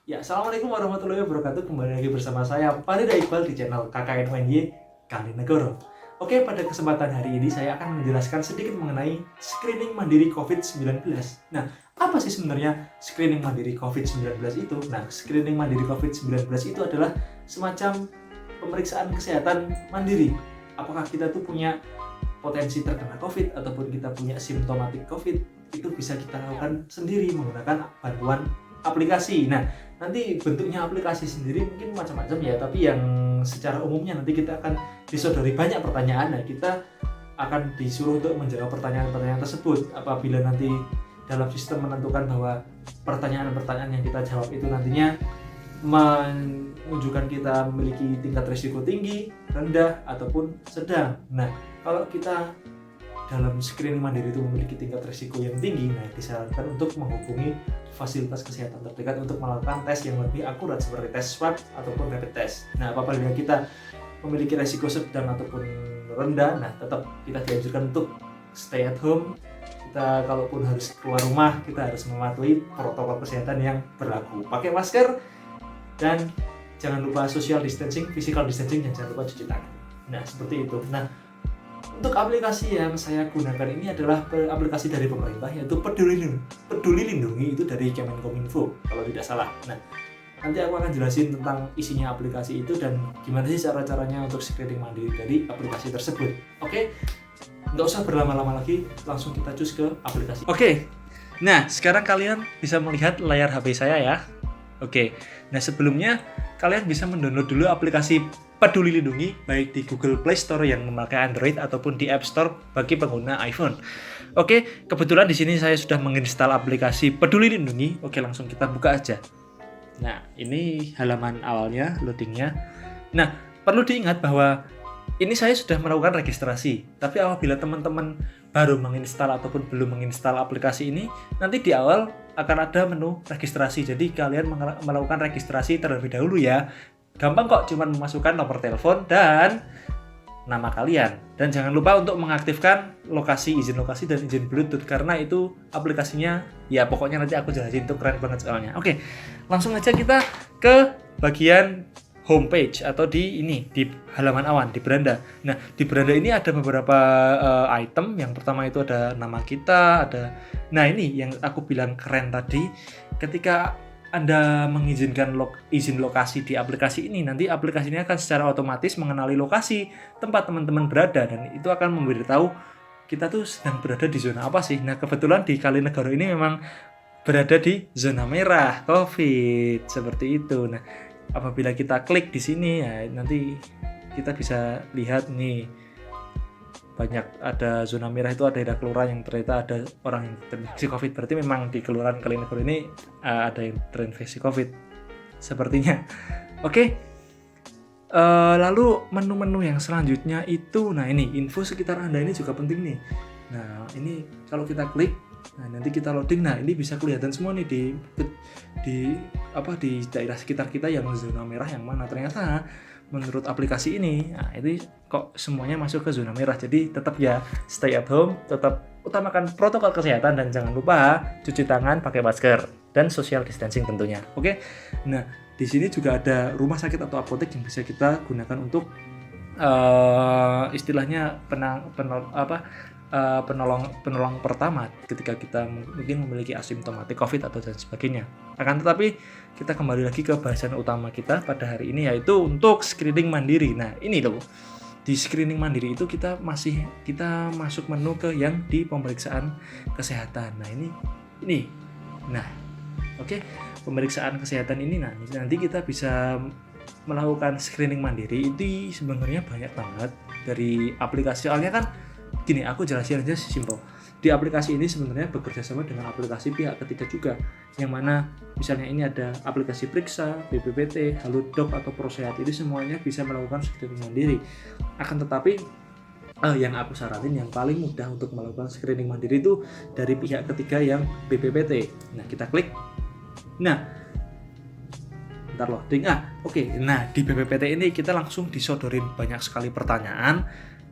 Ya, assalamualaikum warahmatullahi wabarakatuh. Kembali lagi bersama saya Farida Iqbal di channel KKN UNY Kalinegoro. Oke, pada kesempatan hari ini saya akan menjelaskan sedikit mengenai screening mandiri COVID-19. Nah, apa sih sebenarnya screening mandiri COVID-19 itu? Nah, screening mandiri COVID-19 itu adalah semacam pemeriksaan kesehatan mandiri. Apakah kita tuh punya potensi terkena COVID ataupun kita punya simptomatik COVID, itu bisa kita lakukan sendiri menggunakan bantuan aplikasi. Nah, nanti bentuknya aplikasi sendiri mungkin macam-macam ya, tapi yang secara umumnya nanti kita akan disodori banyak pertanyaan. Nah, kita akan disuruh untuk menjawab pertanyaan-pertanyaan tersebut. Apabila nanti dalam sistem menentukan bahwa pertanyaan-pertanyaan yang kita jawab itu nantinya menunjukkan kita memiliki tingkat risiko tinggi, rendah, ataupun sedang. Nah, kalau kita dalam screening mandiri itu memiliki tingkat risiko yang tinggi, nah disarankan untuk menghubungi fasilitas kesehatan terdekat untuk melakukan tes yang lebih akurat seperti tes swab ataupun rapid test. Nah, apabila kita memiliki risiko sedang ataupun rendah, nah tetap kita dianjurkan untuk stay at home. Kita kalaupun harus keluar rumah, kita harus mematuhi protokol kesehatan yang berlaku. Pakai masker dan jangan lupa social distancing, physical distancing, dan jangan lupa cuci tangan. Nah, seperti itu. Nah, untuk aplikasi yang saya gunakan ini adalah aplikasi dari pemerintah, yaitu Peduli Lindungi, itu dari Kemenkominfo kalau tidak salah. Nah, nanti aku akan jelasin tentang isinya aplikasi itu dan gimana sih cara-caranya untuk screening mandiri dari aplikasi tersebut. Oke, nggak usah berlama-lama lagi, langsung kita cus ke aplikasi. Oke, nah sekarang kalian bisa melihat layar HP saya ya. Oke, nah sebelumnya kalian bisa mendownload dulu aplikasi Peduli Lindungi baik di Google Play Store yang memakai Android ataupun di App Store bagi pengguna iPhone. Oke, kebetulan di sini saya sudah menginstal aplikasi Peduli Lindungi. Oke, langsung kita buka aja. Nah, ini halaman awalnya, loadingnya. Nah, perlu diingat bahwa ini saya sudah melakukan registrasi. Tapi apabila teman-teman baru menginstal ataupun belum menginstal aplikasi ini, nanti di awal akan ada menu registrasi. Jadi kalian melakukan registrasi terlebih dahulu ya. Gampang kok, cuma memasukkan nomor telepon dan nama kalian. Dan jangan lupa untuk mengaktifkan izin lokasi dan izin Bluetooth, karena itu aplikasinya ya pokoknya nanti aku jelasin, itu keren banget soalnya. Oke, langsung aja kita ke bagian homepage atau di halaman awan, di beranda. Nah, di beranda ini ada beberapa item. Yang pertama itu ada nama kita, nah ini yang aku bilang keren tadi, ketika Anda mengizinkan izin lokasi di aplikasi ini, nanti aplikasi ini akan secara otomatis mengenali lokasi tempat teman-teman berada, dan itu akan memberitahu kita tuh sedang berada di zona apa sih. Nah, kebetulan di Kalinegoro ini memang berada di zona merah COVID, seperti itu. Nah, apabila kita klik di sini ya, nanti kita bisa lihat nih, banyak ada zona merah, itu ada daerah kelurahan yang ternyata ada orang yang terinfeksi COVID. Berarti memang di kelurahan Kalinegoro ini ada yang terinfeksi COVID sepertinya. Oke, lalu menu-menu yang selanjutnya itu, nah ini info sekitar Anda ini juga penting nih. Nah, ini kalau kita klik, nah nanti kita loading, nah ini bisa kelihatan semua nih di daerah sekitar kita yang zona merah yang mana. Ternyata menurut aplikasi ini, nah ini kok semuanya masuk ke zona merah. Jadi tetap ya stay at home, tetap utamakan protokol kesehatan dan jangan lupa cuci tangan, pakai masker dan social distancing tentunya. Oke. Nah, di sini juga ada rumah sakit atau apotek yang bisa kita gunakan untuk istilahnya penolong pertama ketika kita mungkin memiliki asimptomatik COVID atau dan sebagainya. Akan tetapi kita kembali lagi ke bahasan utama kita pada hari ini, yaitu untuk screening mandiri. Nah, ini loh. Di screening mandiri itu kita masuk menu ke yang di pemeriksaan kesehatan. Nah, ini. Nah, oke. Pemeriksaan kesehatan ini, nah nanti kita bisa melakukan screening mandiri. Itu sebenarnya banyak banget dari aplikasi. Soalnya kan gini, aku jelasin aja simpel. Di aplikasi ini sebenarnya bekerja sama dengan aplikasi pihak ketiga juga, yang mana misalnya ini ada aplikasi Periksa, BPPT, Halodoc atau ProSehat. Ini semuanya bisa melakukan screening mandiri. Akan tetapi yang aku saranin yang paling mudah untuk melakukan screening mandiri itu dari pihak ketiga yang BPPT. Nah, kita klik. Nah, bentar loading. Oke. Nah, di BPPT ini kita langsung disodorin banyak sekali pertanyaan.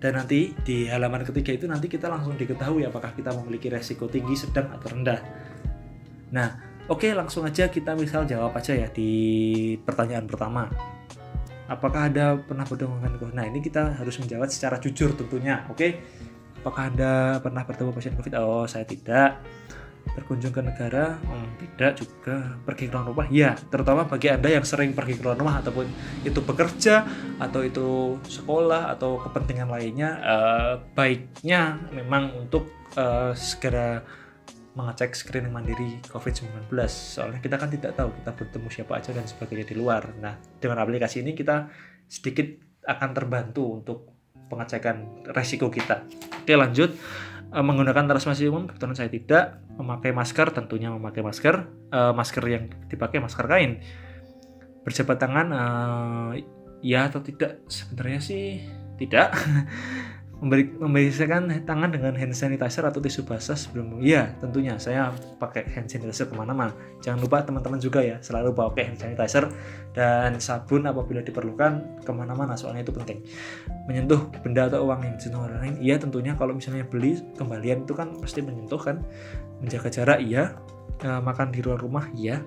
Dan nanti di halaman ketiga itu nanti kita langsung diketahui apakah kita memiliki resiko tinggi, sedang, atau rendah. Nah, Oke, langsung aja kita misal jawab aja ya di pertanyaan pertama. Apakah Anda pernah bertemu dengan COVID? Nah, ini kita harus menjawab secara jujur tentunya. Oke. Apakah Anda pernah bertemu pasien COVID? Oh, saya tidak. Berkunjung ke negara? Tidak juga. Pergi keluar rumah? Ya, terutama bagi Anda yang sering pergi keluar rumah ataupun itu bekerja atau itu sekolah atau kepentingan lainnya, baiknya memang untuk segera mengecek screening mandiri COVID-19. Soalnya kita kan tidak tahu kita bertemu siapa aja dan sebagainya di luar. Nah, dengan aplikasi ini kita sedikit akan terbantu untuk pengecekan resiko kita. Oke, lanjut. Menggunakan transportasi umum, kebetulan saya tidak. Memakai masker, tentunya memakai masker. Masker yang dipakai masker kain. Berjabat tangan, ya atau tidak? Sebenarnya sih tidak. Membersihkan tangan dengan hand sanitizer atau tisu basah sebelum, ya tentunya saya pakai hand sanitizer kemana-mana. Jangan lupa teman-teman juga ya, selalu pakai hand sanitizer dan sabun apabila diperlukan kemana-mana, soalnya itu penting. Menyentuh benda atau uang yang disentuh orang lain, iya tentunya. Kalau misalnya beli kembalian itu kan pasti menyentuh kan. Menjaga jarak, iya. Makan di luar rumah, iya.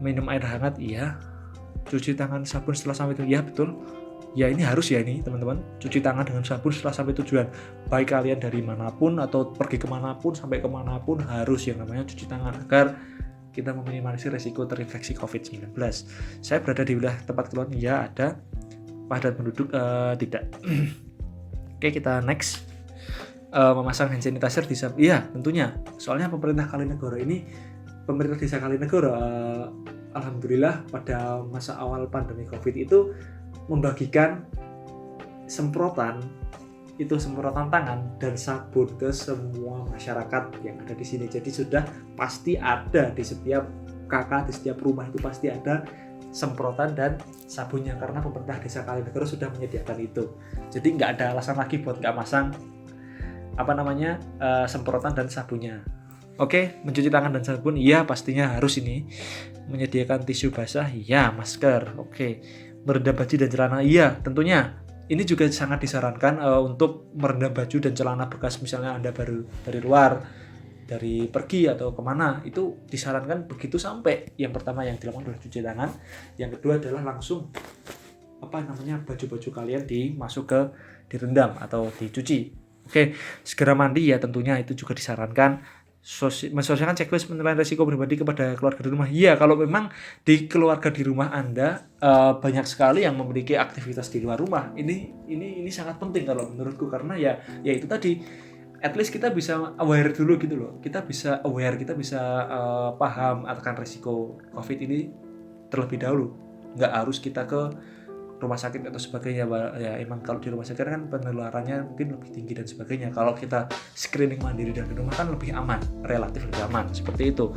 Minum air hangat, iya. Cuci tangan sabun setelah sampai itu, iya betul. Ya ini harus ya ini teman-teman, cuci tangan dengan sabun setelah sampai tujuan. Baik kalian dari manapun atau pergi kemanapun sampai kemanapun harus yang namanya cuci tangan agar kita meminimalisir resiko terinfeksi COVID-19. Saya berada di wilayah tempat keluar, ya ada. Padat penduduk, tidak. Oke, kita next. Memasang hand sanitizer di iya tentunya. Soalnya pemerintah Kalinegoro ini, pemerintah desa Kalinegoro, alhamdulillah pada masa awal pandemi COVID itu membagikan semprotan tangan dan sabun ke semua masyarakat yang ada di sini. Jadi sudah pasti ada di setiap kakak, di setiap rumah itu pasti ada semprotan dan sabunnya karena pemerintah desa Kalinegoro sudah menyediakan itu. Jadi nggak ada alasan lagi buat nggak masang semprotan dan sabunnya. Oke, mencuci tangan dan sabun, iya pastinya harus ini. Menyediakan tisu basah, iya. Masker, oke. Merendam baju dan celana, iya tentunya. Ini juga sangat disarankan untuk merendam baju dan celana bekas, misalnya Anda baru dari luar, dari pergi atau kemana, itu disarankan begitu sampai. Yang pertama yang dilakukan adalah cuci tangan, yang kedua adalah langsung baju-baju kalian direndam atau dicuci. Oke, segera mandi ya tentunya itu juga disarankan. Mensosialkan checklist penilaian risiko pribadi kepada keluarga di rumah. Iya, kalau memang di keluarga di rumah Anda banyak sekali yang memiliki aktivitas di luar rumah. Ini sangat penting kalau menurutku karena ya itu tadi, at least kita bisa aware dulu gitu loh. Kita bisa aware, kita bisa paham akan risiko COVID ini terlebih dahulu. Nggak harus kita ke rumah sakit atau sebagainya. Ya emang kalau di rumah sakit kan penularannya mungkin lebih tinggi dan sebagainya. Kalau kita screening mandiri dan di rumah kan lebih aman, relatif lebih aman, seperti itu.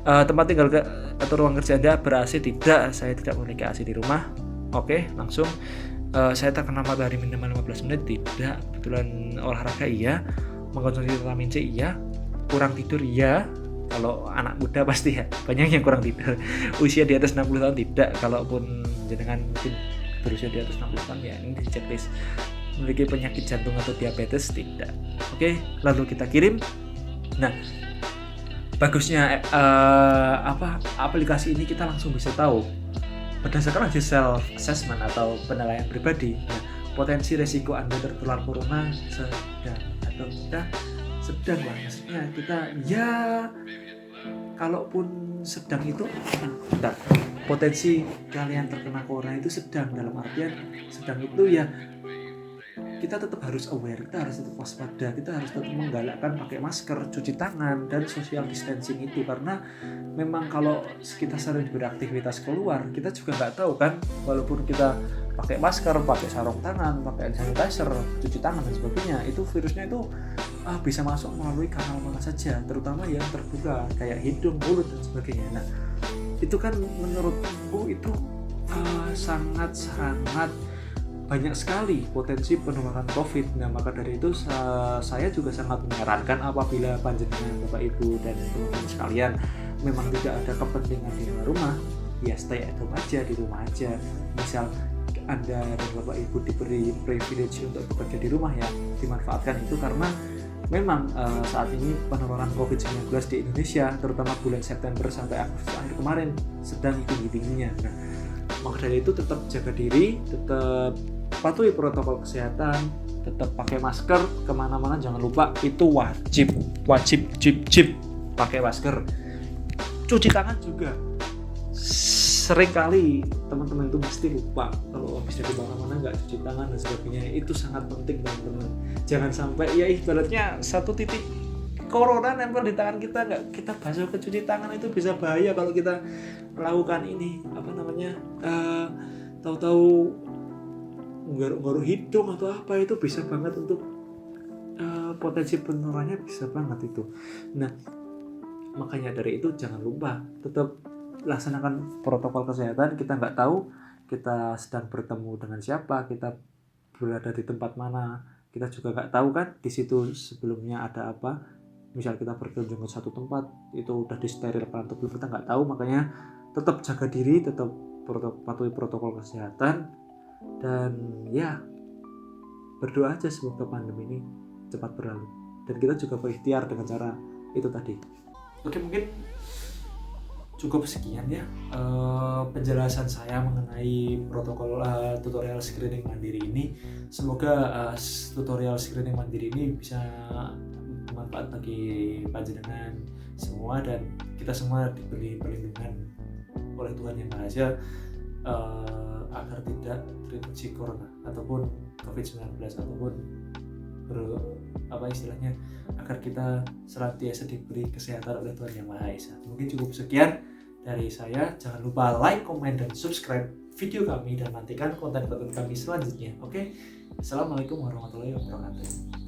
Tempat tinggal atau ruang kerja Anda ber-AC? Tidak, saya tidak memiliki AC di rumah. Oke, langsung. Saya terkena matahari minimal 15 menit? Tidak. Kebetulan olahraga? Iya. Mengkonsumsi vitamin C? Iya. Kurang tidur? Iya. Kalau anak muda pasti ya, banyak yang kurang tidur. Usia di atas 60 tahun? Tidak. Kalaupun jenengan mungkin berusia di atas 60 tahun, ya ini di checklist. Memiliki penyakit jantung atau diabetes? Tidak. Oke, lalu kita kirim. Nah, bagusnya aplikasi ini kita langsung bisa tahu berdasarkan hasil self assessment atau penilaian pribadi. Nah, potensi resiko Anda tertular corona sedang atau tidak sedang lah. Maksudnya kita ya kalaupun sedang itu potensi kalian terkena corona itu sedang, dalam artian sedang itu ya kita tetap harus aware, kita harus tetap waspada, kita harus tetap menggalakkan pakai masker, cuci tangan, dan social distancing itu. Karena memang kalau kita sering beraktivitas keluar, kita juga nggak tahu kan, walaupun kita pakai masker, pakai sarung tangan, pakai hand sanitizer, cuci tangan dan sebagainya, itu virusnya itu bisa masuk melalui kanal mana saja, terutama yang terbuka kayak hidung, mulut dan sebagainya. Nah, itu kan menurutku itu sangat-sangat banyak sekali potensi penularan COVID. Nah, maka dari itu saya juga sangat menyarankan apabila panjenengan Bapak Ibu dan teman-teman sekalian memang tidak ada kepentingan di luar rumah, ya stay at home aja, di rumah aja. Misal Anda dan Bapak Ibu diberi privilege untuk bekerja di rumah, ya dimanfaatkan itu, karena memang saat ini penularan COVID-19 di Indonesia, terutama bulan September sampai Agustus akhir kemarin, sedang tinggi-tingginya. Nah, maka dari itu tetap jaga diri, tetap patuhi protokol kesehatan, tetap pakai masker kemana-mana, jangan lupa itu wajib pakai masker. Cuci tangan juga. Seringkali teman-teman itu mesti lupa kalau habis dari mana-mana nggak cuci tangan dan sebagainya. Itu sangat penting teman-teman. Jangan sampai ya ibaratnya satu titik corona nempel di tangan kita, nggak kita basuh ke cuci tangan, itu bisa bahaya kalau kita melakukan ini tahu-tahu nggaruh hidung atau apa, itu bisa banget untuk potensi penularannya bisa banget itu. Nah, makanya dari itu jangan lupa tetap laksanakan protokol kesehatan. Kita nggak tahu kita sedang bertemu dengan siapa, kita berada di tempat mana, kita juga nggak tahu kan di situ sebelumnya ada apa. Misal kita berkunjung ke satu tempat itu udah disterilkan atau belum, kita nggak tahu. Makanya tetap jaga diri, tetap patuhi protokol kesehatan, dan ya berdoa aja semoga pandemi ini cepat berlalu, dan kita juga berikhtiar dengan cara itu tadi. Oke, mungkin cukup sekian ya penjelasan saya mengenai protokol tutorial screening mandiri ini. Semoga tutorial screening mandiri ini bisa bermanfaat bagi panjenengan semua, dan kita semua diberi perlindungan oleh Tuhan Yang Maha Esa agar tidak terinfeksi corona ataupun COVID-19 ataupun istilahnya, agar kita senantiasa diberi kesehatan oleh Tuhan Yang Maha Esa. Mungkin cukup sekian dari saya. Jangan lupa like, comment, dan subscribe video kami, dan nantikan konten-konten kami selanjutnya. Oke, Assalamualaikum warahmatullahi wabarakatuh.